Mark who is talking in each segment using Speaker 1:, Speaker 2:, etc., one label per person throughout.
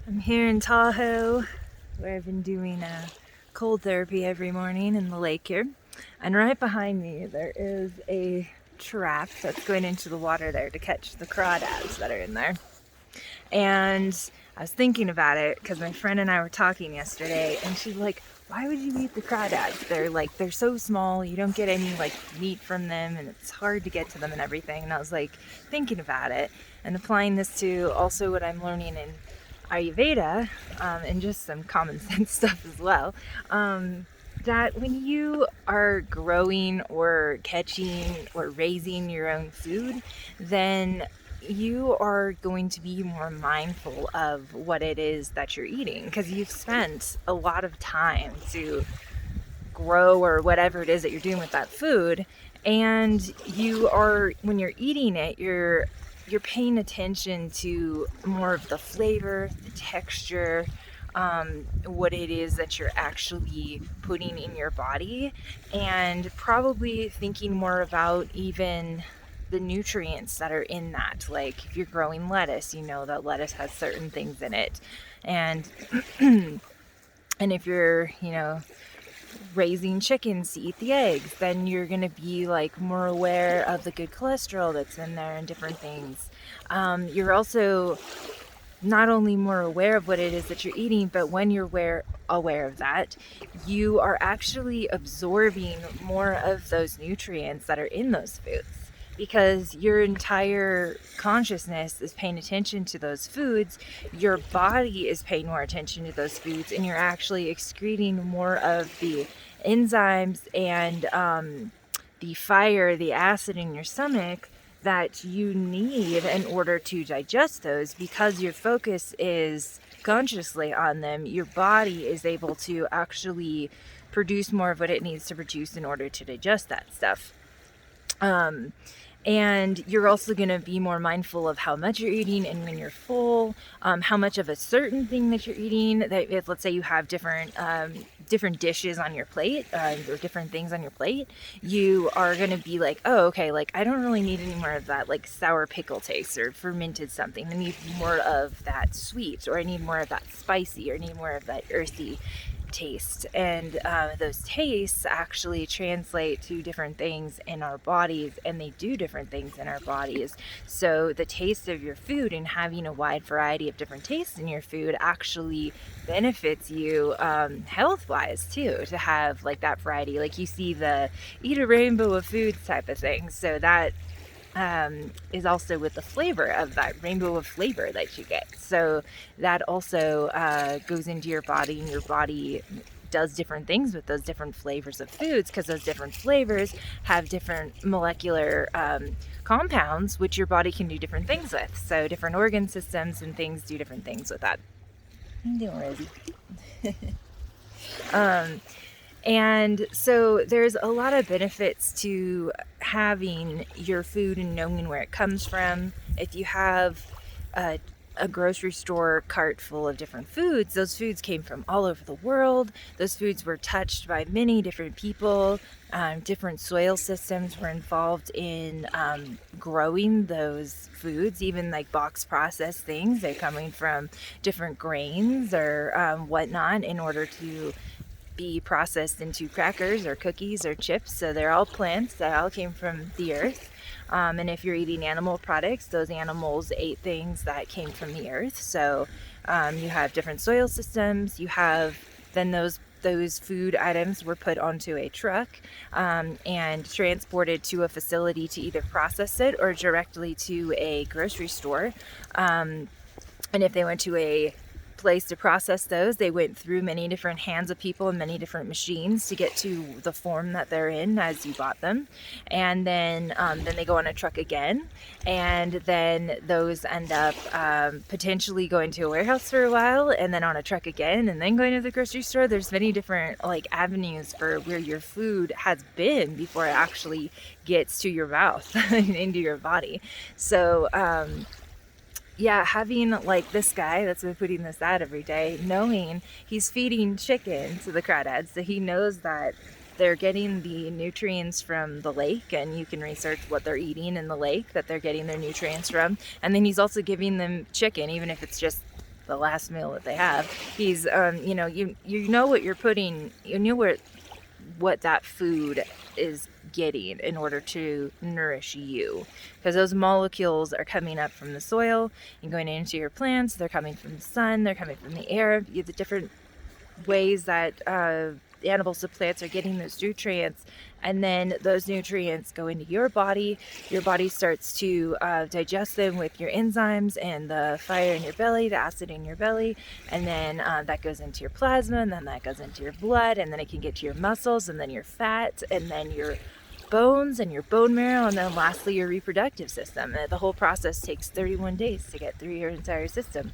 Speaker 1: I'm here in Tahoe, where I've been doing cold therapy every morning in the lake here. And right behind me, there is a trap that's going into the water there to catch the crawdads that are in there. And I was thinking about it because my friend and I were talking yesterday, and she's like, why would you eat the crawdads? They're so small, you don't get any like meat from them, and it's hard to get to them and everything. And I was like thinking about it and applying this to also what I'm learning in Ayurveda, and just some common sense stuff as well. That when you are growing or catching or raising your own food, then you are going to be more mindful of what it is that you're eating because you've spent a lot of time to grow or whatever it is that you're doing with that food. And when you're eating it, you're paying attention to more of the flavor, the texture, what it is that you're actually putting in your body, and probably thinking more about even the nutrients that are in that. Like if you're growing lettuce, you know that lettuce has certain things in it. And and if you're, raising chickens to eat the eggs, then you're going to be like more aware of the good cholesterol that's in there and different things. You're also not only more aware of what it is that you're eating, but when you're aware of that, you are actually absorbing more of those nutrients that are in those foods, because your entire consciousness is paying attention to those foods. Your body is paying more attention to those foods, and you're actually excreting more of the enzymes and the acid in your stomach that you need in order to digest those. Because your focus is consciously on them, your body is able to actually produce more of what it needs to produce in order to digest that stuff. And you're also going to be more mindful of how much you're eating and when you're full, how much of a certain thing that you're eating. That if, let's say, you have different dishes on your plate, or different things on your plate, you are going to be like, oh, okay, like I don't really need any more of that like sour pickle taste or fermented something. I need more of that sweet, or I need more of that spicy, or I need more of that earthy taste. And those tastes actually translate to different things in our bodies, and they do different things in our bodies. So the taste of your food and having a wide variety of different tastes in your food actually benefits you health wise too, to have like that variety. Like you see the eat a rainbow of foods type of thing. So that is also with the flavor of that rainbow of flavor that you get. So that also goes into your body, and your body does different things with those different flavors of foods, because those different flavors have different molecular compounds which your body can do different things with. So different organ systems and things do different things with that. How you doing, Rosie? And so there's a lot of benefits to having your food and knowing where it comes from. If you have a grocery store cart full of different foods, those foods came from all over the world. Those foods were touched by many different people. Different soil systems were involved in growing those foods, even like box processed things. They're coming from different grains or whatnot in order to be processed into crackers or cookies or chips. So they're all plants that all came from the earth. And if you're eating animal products, those animals ate things that came from the earth. So you have different soil systems. You have then those food items were put onto a truck and transported to a facility to either process it or directly to a grocery store. And if they went to a place to process those, they went through many different hands of people and many different machines to get to the form that they're in as you bought them. And then they go on a truck again, and then those end up potentially going to a warehouse for a while, and then on a truck again, and then going to the grocery store. There's many different like avenues for where your food has been before it actually gets to your mouth and into your body. So yeah, having like this guy that's been putting this out every day, knowing he's feeding chicken to the crawdads, so he knows that they're getting the nutrients from the lake, and you can research what they're eating in the lake that they're getting their nutrients from. And then he's also giving them chicken, even if it's just the last meal that they have. He's, you know, you know what you're putting, you know what that food is getting in order to nourish you, because those molecules are coming up from the soil and going into your plants. They're coming from the sun, they're coming from the air, the different ways that the animals and plants are getting those nutrients, and then those nutrients go into your body. Your body starts to digest them with your enzymes and the fire in your belly, the acid in your belly, and then that goes into your plasma, and then that goes into your blood, and then it can get to your muscles, and then your fat, and then your bones and your bone marrow, and then lastly your reproductive system. The whole process takes 31 days to get through your entire system.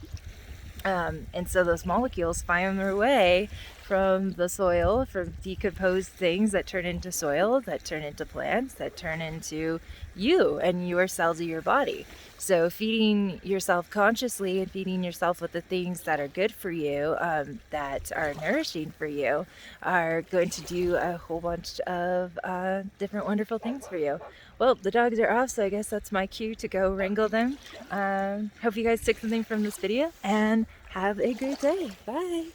Speaker 1: And so those molecules find their way from the soil, from decomposed things that turn into soil, that turn into plants, that turn into you and your cells of your body. So feeding yourself consciously and feeding yourself with the things that are good for you, that are nourishing for you, are going to do a whole bunch of different wonderful things for you. Well, the dogs are off, so I guess that's my cue to go wrangle them. Hope you guys took something from this video, and have a great day. Bye.